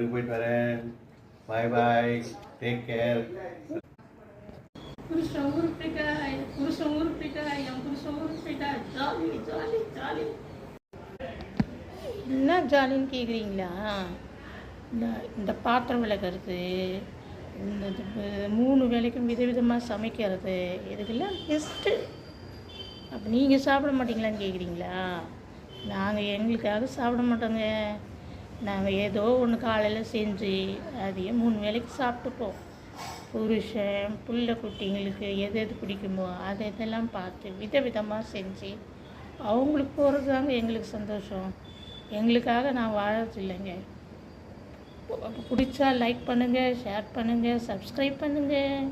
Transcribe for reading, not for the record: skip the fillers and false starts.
கோயிலுக்கு போயிட்டு வரேன். பாய் பாய், டேக் கேர். புருஷன் ஊருக்கு போயிட்டா என் புருஷன் ஊருக்கு போயிட்டா ஜாலி ஜாலி ஜாலி. என்ன ஜாலின்னு கேட்குறீங்களா? இந்த பாத்திரம் விளக்குறது, இந்த 3 வேளைக்கும் விதவிதமாக சமைக்கிறது, இதுக்கெல்லாம் பெஸ்ட்டு. அப்போ நீங்கள் சாப்பிட மாட்டீங்களான்னு கேட்குறீங்களா? நாங்கள் எங்களுக்காக சாப்பிட மாட்டோங்க. நாங்கள் ஏதோ ஒன்று காலையில் செஞ்சு அதையே 3 வேளைக்கு சாப்பிட்டுப்போம். புருஷன் புள்ள குட்டிங்களுக்கு எது எது பிடிக்குமோ அதை இதெல்லாம் பார்த்து விதவிதமாக செஞ்சு அவங்களுக்கு போகிறது தாங்க எங்களுக்கு சந்தோஷம். எங்களுக்காக நான் வாழறது இல்லைங்க. பிடிச்சா லைக் பண்ணுங்கள், ஷேர் பண்ணுங்கள், சப்ஸ்கிரைப் பண்ணுங்கள்.